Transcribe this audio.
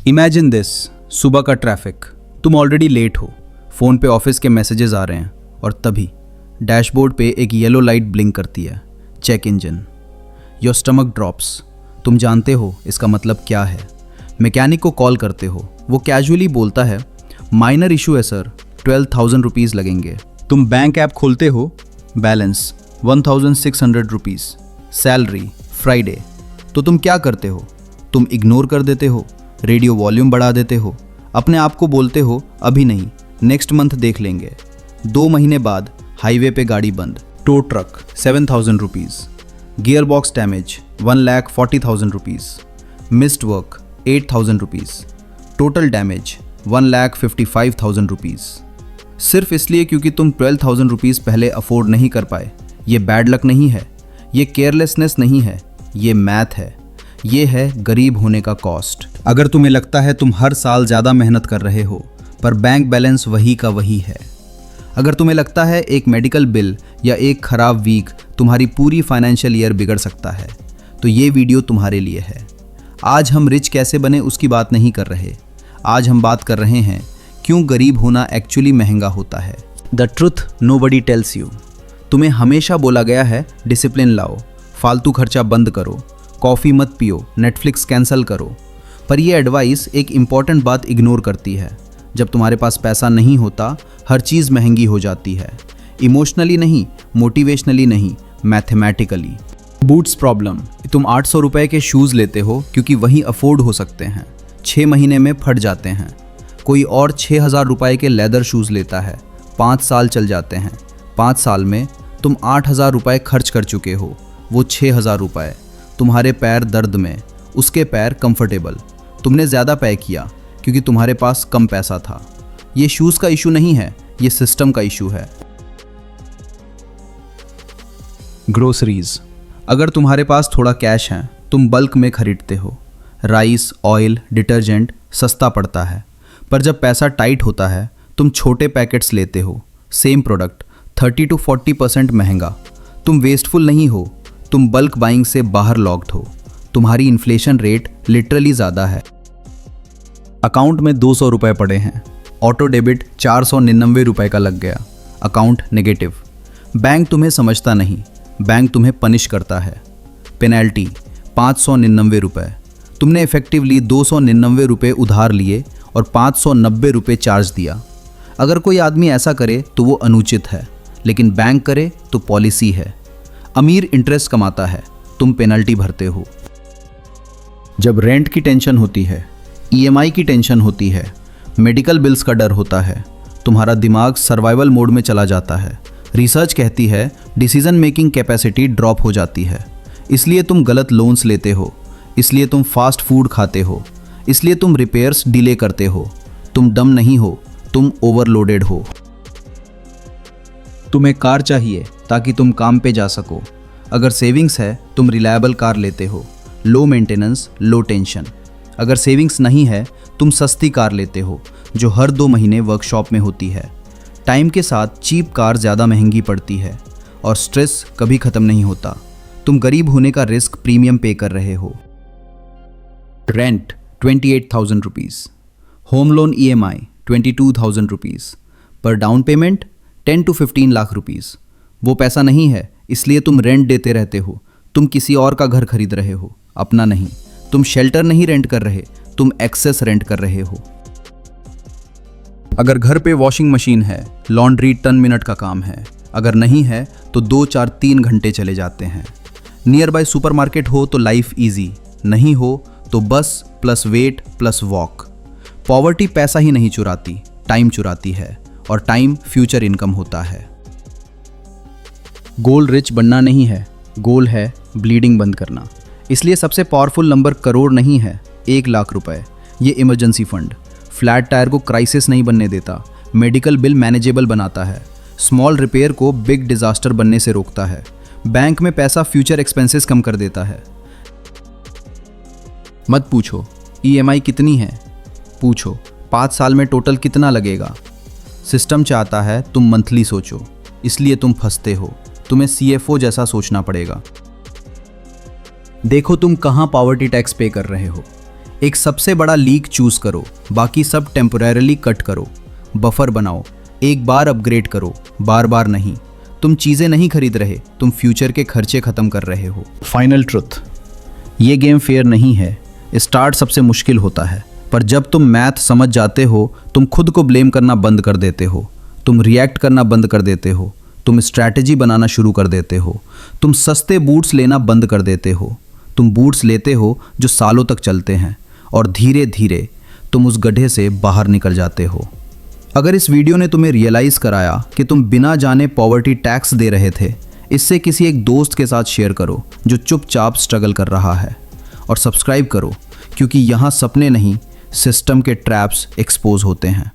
Imagine this, सुबह का traffic, तुम ऑलरेडी लेट हो, फ़ोन पे ऑफिस के मैसेजेस आ रहे हैं और तभी डैशबोर्ड पे एक येलो लाइट ब्लिंक करती है, check engine. Your stomach drops. तुम जानते हो इसका मतलब क्या है। मैकेनिक को कॉल करते हो, वो कैजुअली बोलता है माइनर इशू है सर, 12,000 रुपीज़ लगेंगे। तुम बैंक ऐप खोलते हो, बैलेंस 1,600 रुपीज़, सैलरी फ्राइडे। तो तुम क्या करते हो? तुम इग्नोर कर देते हो, रेडियो वॉल्यूम बढ़ा देते हो, अपने आप को बोलते हो अभी नहीं, नेक्स्ट मंथ देख लेंगे। 2 महीने बाद हाईवे पे गाड़ी बंद, tow truck 7,000 rupees, gear box damage 1,40,000 rupees, missed work 8,000 rupees, total damage 1,55,000 rupees. सिर्फ इसलिए क्योंकि तुम 12,000 रुपीज़ पहले अफोर्ड नहीं कर पाए। ये बैड लक नहीं है, ये केयरलेसनेस नहीं है, ये मैथ है, ये है गरीब होने का कॉस्ट। अगर तुम्हें लगता है तुम हर साल ज़्यादा मेहनत कर रहे हो पर बैंक बैलेंस वही का वही है, अगर तुम्हें लगता है एक मेडिकल बिल या एक खराब वीक तुम्हारी पूरी फाइनेंशियल ईयर बिगड़ सकता है, तो ये वीडियो तुम्हारे लिए है। आज हम रिच कैसे बने उसकी बात नहीं कर रहे, आज हम बात कर रहे हैं क्यों गरीब होना एक्चुअली महंगा होता है। The truth nobody tells you. तुम्हें हमेशा बोला गया है डिसिप्लिन लाओ, फालतू खर्चा बंद करो, कॉफ़ी मत पियो, नेटफ्लिक्स कैंसिल करो, पर यह एडवाइस एक इम्पॉर्टेंट बात इग्नोर करती है। जब तुम्हारे पास पैसा नहीं होता, हर चीज़ महंगी हो जाती है। इमोशनली नहीं, मोटिवेशनली नहीं, मैथमेटिकली। Boots problem. तुम 800 रुपये के शूज़ लेते हो क्योंकि वही अफोर्ड हो सकते हैं, 6 महीने में फट जाते हैं। कोई और 6,000 रुपये के लेदर शूज़ लेता है, 5 साल चल जाते हैं। 5 साल में तुम 8,000 रुपये खर्च कर चुके हो, वो 6,000 रुपये। तुम्हारे पैर दर्द में, उसके पैर कंफर्टेबल। तुमने ज़्यादा पे किया क्योंकि तुम्हारे पास कम पैसा था। ये शूज़ का इशू नहीं है, ये सिस्टम का इशू है। ग्रोसरीज। अगर तुम्हारे पास थोड़ा कैश है, तुम बल्क में खरीदते हो। राइस, ऑयल, डिटर्जेंट सस्ता पड़ता है, पर जब पैसा टाइट होता है तुम छोटे पैकेट्स लेते हो। सेम प्रोडक्ट 30 to 40% महंगा। तुम वेस्टफुल नहीं हो, तुम बल्क बाइंग से बाहर लॉक्ड हो। तुम्हारी इन्फ्लेशन रेट लिटरली ज़्यादा है। अकाउंट में 200 रुपये पड़े हैं, ऑटो डेबिट 499 रुपये का लग गया, अकाउंट नेगेटिव। बैंक तुम्हें समझता नहीं, बैंक तुम्हें पनिश करता है। पेनल्टी 599 रुपये। तुमने इफेक्टिवली 299 रुपये उधार लिए और 590 रुपये चार्ज दिया। अगर कोई आदमी ऐसा करे तो वो अनुचित है, लेकिन बैंक करे तो पॉलिसी है। अमीर इंटरेस्ट कमाता है, तुम पेनल्टी भरते हो। जब रेंट की टेंशन होती है, EMI की टेंशन होती है, मेडिकल बिल्स का डर होता है, तुम्हारा दिमाग सर्वाइवल मोड में चला जाता है। रिसर्च कहती है डिसीजन मेकिंग कैपेसिटी ड्रॉप हो जाती है। इसलिए तुम गलत लोन्स लेते हो, इसलिए तुम फास्ट फूड खाते हो, इसलिए तुम रिपेयर्स डिले करते हो। तुम डम नहीं हो, तुम ओवरलोडेड हो। तुम्हें कार चाहिए ताकि तुम काम पे जा सको। अगर सेविंग्स है, तुम रिलायबल कार लेते हो, लो मेंटेनेंस, लो टेंशन। अगर सेविंग्स नहीं है, तुम सस्ती कार लेते हो जो हर 2 महीने वर्कशॉप में होती है। टाइम के साथ चीप कार ज़्यादा महंगी पड़ती है और स्ट्रेस कभी ख़त्म नहीं होता। तुम गरीब होने का रिस्क प्रीमियम पे कर रहे हो। Rent 28,000 rupees, home loan EMI 22,000 rupees, पर down payment 10 to 15 lakh rupees. वो पैसा नहीं है, इसलिए तुम रेंट देते रहते हो। तुम किसी और का घर खरीद रहे हो, अपना नहीं। तुम शेल्टर नहीं रेंट कर रहे, तुम एक्सेस रेंट कर रहे हो। अगर घर पे वॉशिंग मशीन है, लॉन्ड्री 10 मिनट का काम है। अगर नहीं है तो 2, 4, 3 घंटे चले जाते हैं। नियर बाय सुपरमार्केट हो तो लाइफ ईजी, नहीं हो तो बस plus weight plus walk. Poverty पैसा ही नहीं चुराती, टाइम चुराती है, और टाइम फ्यूचर इनकम होता है। गोल रिच बनना नहीं है, गोल है ब्लीडिंग बंद करना। इसलिए सबसे पावरफुल नंबर करोड़ नहीं है, 1 लाख रुपए। ये इमरजेंसी फंड फ्लैट टायर को क्राइसिस नहीं बनने देता, मेडिकल बिल मैनेजेबल बनाता है, स्मॉल रिपेयर को बिग डिजास्टर बनने से रोकता है। बैंक में पैसा फ्यूचर एक्सपेंसेस कम कर देता है। मत पूछो EMI कितनी है, पूछो 5 साल में टोटल कितना लगेगा। सिस्टम चाहता है तुम मंथली सोचो, इसलिए तुम फंसते हो। तुम्हें CFO जैसा सोचना पड़ेगा। देखो तुम कहाँ पॉवर्टी टैक्स पे कर रहे हो। एक सबसे बड़ा लीक चूज करो, बाकी सब टेम्पोरेरली कट करो। बफर बनाओ, एक बार अपग्रेड करो, बार बार नहीं। तुम चीज़ें नहीं खरीद रहे, तुम फ्यूचर के खर्चे ख़त्म कर रहे हो। फाइनल ट्रुथ, ये गेम फेयर नहीं है। स्टार्ट सबसे मुश्किल होता है, पर जब तुम मैथ समझ जाते हो, तुम खुद को ब्लेम करना बंद कर देते हो, तुम रिएक्ट करना बंद कर देते हो, तुम स्ट्रैटेजी बनाना शुरू कर देते हो, तुम सस्ते बूट्स लेना बंद कर देते हो, तुम बूट्स लेते हो जो सालों तक चलते हैं, और धीरे धीरे तुम उस गड्ढे से बाहर निकल जाते हो। अगर इस वीडियो ने तुम्हें रियलाइज़ कराया कि तुम बिना जाने पॉवर्टी टैक्स दे रहे थे, इससे किसी एक दोस्त के साथ शेयर करो जो चुपचाप स्ट्रगल कर रहा है, और सब्सक्राइब करो, क्योंकि यहाँ सपने नहीं, सिस्टम के ट्रैप्स एक्सपोज होते हैं।